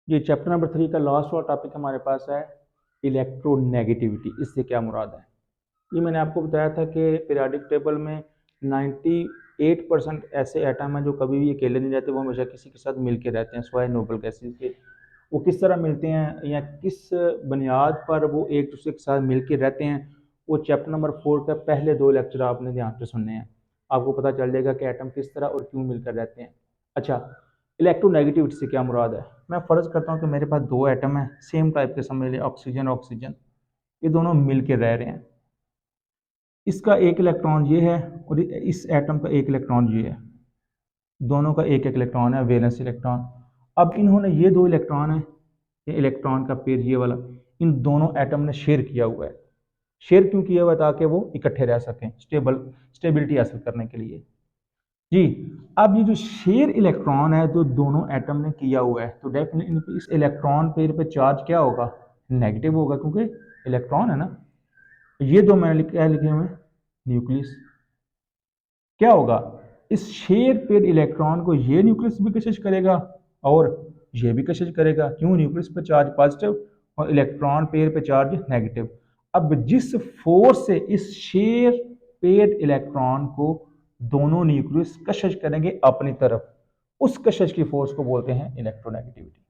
ये chapter number 3 का last वाला टॉपिक हमारे पास है इलेक्ट्रोनेगेटिविटी। इससे क्या मुराद है? ये मैंने आपको बताया था कि पीरियोडिक टेबल में 98% ऐसे एटम हैं जो कभी भी अकेले नहीं रहते, वो हमेशा किसी के साथ मिलके रहते हैं सिवाय नोबल गैसेस के। वो किस तरह मिलते हैं या किस बुनियाद पर वो एक दूसरे के साथ मिलके रहते हैं, वो चैप्टर नंबर 4 का पहले 2 लेक्चर आपने ध्यान से सुनने हैं। आपको पता चल जाएगा कि एटम किस तरह और क्यों मिलकर रहते हैं। अच्छा, इलेक्ट्रोनेगेटिविटी से क्या मुराद है? मैं फ़र्ज़ करता हूँ कि मेरे पास 2 एटम हैं, सेम टाइप के, समझ लें ऑक्सीजन ऑक्सीजन, ये दोनों मिलके रह रहे हैं। इसका एक इलेक्ट्रॉन ये है और इस एटम का एक इलेक्ट्रॉन ये है, दोनों का एक एक इलेक्ट्रॉन है, वैलेंस इलेक्ट्रॉन। अब इन्होंने ये 2 इलेक्ट्रॉन है, ये इलेक्ट्रॉन का पेयर ये वाला, इन दोनों एटम ने शेयर किया हुआ है। शेयर क्यों किया हुआ है? ताकि वो इकट्ठे रह सकें, स्टेबिलिटी हासिल करने के लिए। जी, अब ये जो शेयर इलेक्ट्रॉन है तो दोनों एटम ने किया हुआ है, तो डेफिनेटली इस इलेक्ट्रॉन पेयर पे चार्ज क्या होगा? नेगेटिव होगा, क्योंकि इलेक्ट्रॉन है ना। ये दो मैंने क्या लिखे हुए हैं? न्यूक्लियस। क्या होगा? इस शेयर पेड इलेक्ट्रॉन को ये न्यूक्लियस भी कशिश करेगा और ये भी कशिश करेगा। क्यों? न्यूक्लियस पे चार्ज पॉजिटिव और इलेक्ट्रॉन पेयर पे चार्ज नेगेटिव। अब जिस फोर्स से इस शेयर पेड इलेक्ट्रॉन को दोनों न्यूक्लियस कशिश करेंगे अपनी तरफ, उस कशिश की फोर्स को बोलते हैं इलेक्ट्रोनेगेटिविटी।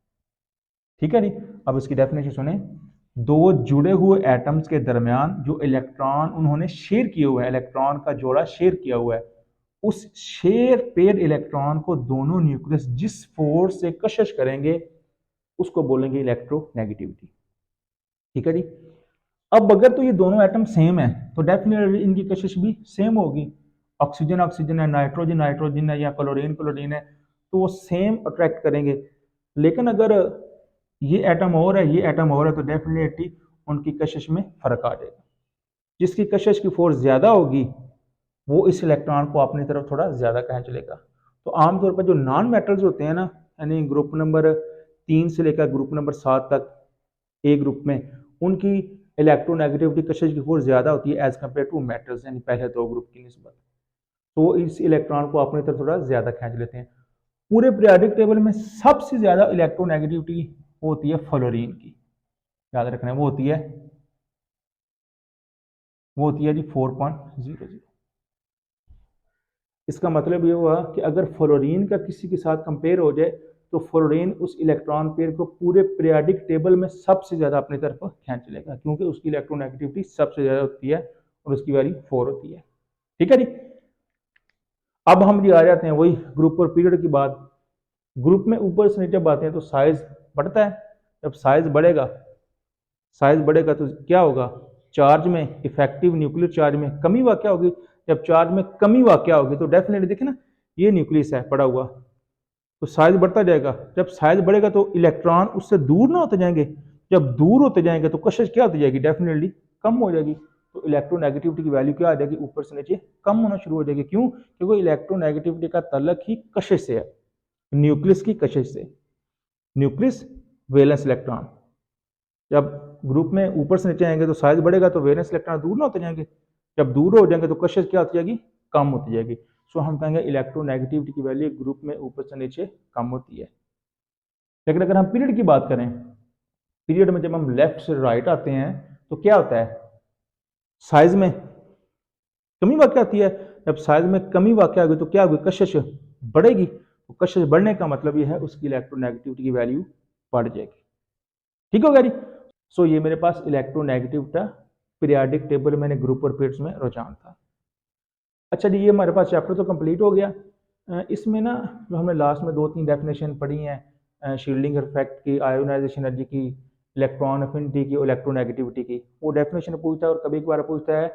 ठीक है जी। अब इसकी डेफिनेशन सुने। दो जुड़े हुए एटम्स के दरमियान जो इलेक्ट्रॉन उन्होंने शेयर किया हुआ है, इलेक्ट्रॉन का जोड़ा शेयर किया हुआ है, उस शेयर पेयर इलेक्ट्रॉन को दोनों न्यूक्लियस जिस फोर्स से कशिश करेंगे उसको बोलेंगे इलेक्ट्रोनेगेटिविटी। ठीक है जी। अब अगर तो ये दोनों एटम सेम है तो डेफिनेटली इनकी कशिश भी सेम होगी। ऑक्सीजन ऑक्सीजन है, नाइट्रोजन नाइट्रोजन है, या क्लोरीन क्लोरीन है, तो वो सेम अट्रैक्ट करेंगे। लेकिन अगर ये एटम और है, ये एटम और है, तो डेफिनेटली उनकी कशिश में फर्क आ जाएगा। जिसकी कशिश की फोर्स ज्यादा होगी वो इस इलेक्ट्रॉन को अपनी तरफ थोड़ा ज्यादा खींच लेगा। तो आमतौर पर जो नॉन मेटल्स होते हैं ना, यानी ग्रुप नंबर 3 से लेकर ग्रुप नंबर 7 तक ए ग्रुप में, उनकी इलेक्ट्रोनेगेटिविटी कशिश की फोर्स ज्यादा होती है एज कम्पेयर टू मेटल्स, यानी पहले 2 ग्रुप की निस्बत। तो इस इलेक्ट्रॉन को अपनी तरफ थोड़ा ज्यादा खींच लेते हैं। पूरे पीरियोडिक टेबल में सबसे ज्यादा इलेक्ट्रोनेगेटिविटी होती है फ्लोरीन की। याद रखना है, वो होती है जी 4.00। इसका मतलब ये हुआ कि अगर फ्लोरीन का किसी के साथ कंपेयर हो जाए तो फ्लोरीन उस इलेक्ट्रॉन पेयर को पूरे पीरियोडिक टेबल में सबसे ज्यादा अपनी तरफ खींच लेगा, क्योंकि उसकी इलेक्ट्रोनेगेटिविटी सबसे ज्यादा होती है और उसकी वैल्यू 4 होती है। ठीक है जी। अब हम जी आ जाते हैं वही ग्रुप और पीरियड की बात। ग्रुप में ऊपर से नीचे आते हैं तो साइज बढ़ता है। जब साइज बढ़ेगा तो क्या होगा? चार्ज में, इफेक्टिव न्यूक्लियर चार्ज में कमी वाक़ होगी। जब चार्ज में कमी वाक़ होगी तो डेफिनेटली देखें ना, ये न्यूक्लियस है पड़ा हुआ, तो साइज बढ़ता जाएगा। जब साइज बढ़ेगा तो इलेक्ट्रॉन उससे दूर ना होते जाएंगे। जब दूर होते जाएंगे तो कशिश क्या होती जाएगी? डेफिनेटली कम हो जाएगी। तो इलेक्ट्रोनेगेटिविटी की वैल्यू क्या आ जाएगी? ऊपर से नीचे कम होना शुरू हो जाएगी। क्यों? क्योंकि इलेक्ट्रोनेगेटिविटी का तल्लक ही कशिश से है, न्यूक्लियस की कशिश से। Nucleus, valence electron. जब ग्रुप में ऊपर से नीचे आएंगे तो साइज बढ़ेगा तो वैलेंस इलेक्ट्रॉन दूर ना होते जाएंगे। जब दूर हो जाएंगे तो कशिश क्या होती जाएगी? कम होती जाएगी। सो हम कहेंगे इलेक्ट्रोनेगेटिविटी की वैल्यू ग्रुप में ऊपर से नीचे कम होती है। लेकिन अगर हम पीरियड की बात करें, पीरियड में जब हम लेफ्ट से राइट आते हैं तो क्या होता है? साइज में कमी वाक़ आती है। जब साइज में कमी वाक़ होगी तो क्या होगी? कशिश बढ़ेगी। तो कशिश बढ़ने का मतलब यह है उसकी इलेक्ट्रोनेगेटिविटी की वैल्यू बढ़ जाएगी। ठीक हो गया जी। सो ये मेरे पास इलेक्ट्रोनेगेटिव था, पीरियोडिक टेबल मैंने ग्रुप और पीरियड्स में रुझान था। अच्छा जी, ये हमारे पास चैप्टर तो कंप्लीट हो गया। इसमें ना जो हमने लास्ट में 2-3 डेफिनेशन पढ़ी हैं, शील्डिंग इफेक्ट की, आयोनाइजेशन एनर्जी की, इलेक्ट्रॉन अफिनिटी की, इलेक्ट्रोनेगेटिविटी की, वो डेफिनेशन पूछता है। और कभी कभार पूछता है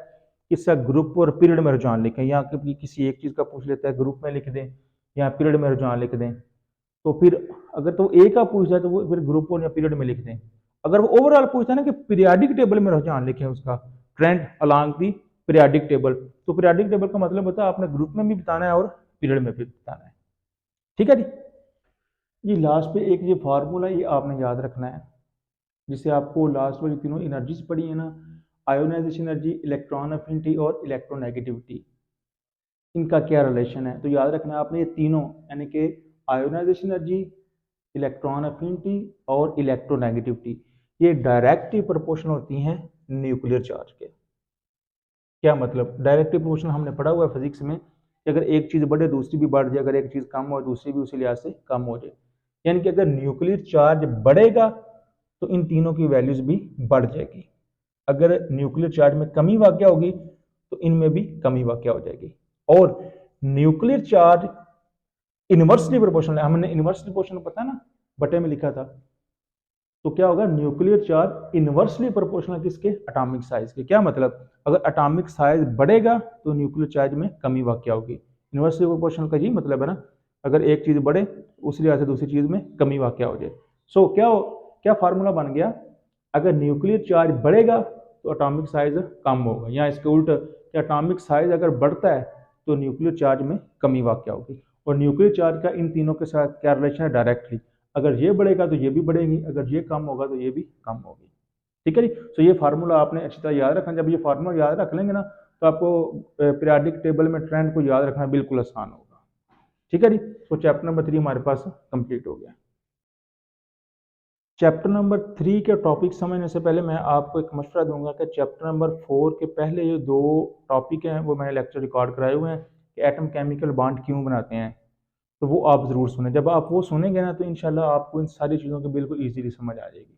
किसका ग्रुप और पीरियड में रुझान लिखें, या कभी किसी एक चीज़ का पूछ लेता है ग्रुप में लिख दें या पीरियड में रुझान लिख दें। तो फिर अगर तो एक का पूछ जाए तो वो फिर ग्रुप और या पीरियड में लिख दें। अगर वो ओवरऑल पूछता है ना कि पीरियोडिक टेबल में रुझान लिखें, उसका trend along the periodic table, तो पीरियोडिक टेबल का मतलब होता है आपने ग्रुप में भी बताना है और पीरियड में भी बताना है। ठीक है जी। जी लास्ट पे एक ये फार्मूला ये आपने याद रखना है, जिसे आपको लास्ट में तीनों एनर्जीज पढ़ी है ना, आयोनाइजेशन एनर्जी, इलेक्ट्रॉन अफिनिटी और इलेक्ट्रोनेगेटिविटी, इनका क्या रिलेशन है। तो याद रखना है आपने ये तीनों, यानी कि आयोनाइजेशन एनर्जी, इलेक्ट्रॉन अफिनिटी और इलेक्ट्रोनेगेटिविटी, ये डायरेक्टली प्रोपोर्शनल होती हैं न्यूक्लियर चार्ज के। क्या मतलब? डायरेक्टली प्रोपोर्शनल हमने पढ़ा हुआ है फिजिक्स में कि अगर एक चीज़ बढ़े दूसरी भी बढ़ जाए, अगर एक चीज़ कम हो दूसरी भी उसी लिहाज से कम हो जाए। यानी कि अगर न्यूक्लियर चार्ज बढ़ेगा तो इन तीनों की वैल्यूज भी बढ़ जाएगी। अगर न्यूक्लियर चार्ज में कमी वाक़या होगी तो इनमें भी कमी वाक़या हो जाएगी। और न्यूक्लियर चार्ज इनवर्सली प्रोपोर्शनल है, हमने इनवर्सली प्रोपोर्शनल पता ना, बटे में लिखा था। तो क्या होगा? न्यूक्लियर चार्ज इनवर्सली प्रोपोर्शनल किसके? एटॉमिक साइज के। क्या मतलब? अगर एटॉमिक साइज बढ़ेगा तो न्यूक्लियर चार्ज में कमी वाक़या होगी। इनवर्सली प्रोपोर्शनल का ये मतलब है ना, अगर एक चीज़ बढ़े उसी लिहाज से दूसरी चीज़ में कमी वाक़या हो जाए। सो क्या फार्मूला बन गया? अगर न्यूक्लियर चार्ज बढ़ेगा तो एटॉमिक साइज कम होगा, या इसके उल्ट कि एटॉमिक साइज अगर बढ़ता है तो न्यूक्लियर चार्ज में कमी वाक़या होगी। और न्यूक्लियर चार्ज का इन तीनों के साथ क्या रिलेशन है? डायरेक्टली। अगर ये बढ़ेगा तो ये भी बढ़ेगी, अगर ये कम होगा तो ये भी कम होगी। ठीक है जी। तो ये फार्मूला आपने अच्छी तरह याद रखना। जब ये फार्मूला याद रख लेंगे ना तो आपको पीरियोडिक टेबल में ट्रेंड को याद रखना बिल्कुल आसान होगा। ठीक है जी। तो चैप्टर नंबर 3 हमारे पास कंप्लीट हो गया। चैप्टर नंबर 3 के टॉपिक समझने से पहले मैं आपको एक मशवरा दूंगा कि चैप्टर नंबर 4 के पहले ये 2 टॉपिक हैं वो मैंने लेक्चर रिकॉर्ड कराए हुए हैं कि एटम केमिकल बॉन्ड क्यों बनाते हैं। तो वो आप ज़रूर सुने। जब आप वो सुनेंगे ना तो इंशाल्लाह आपको इन सारी चीज़ों की बिल्कुल ईजीली समझ आ जाएगी।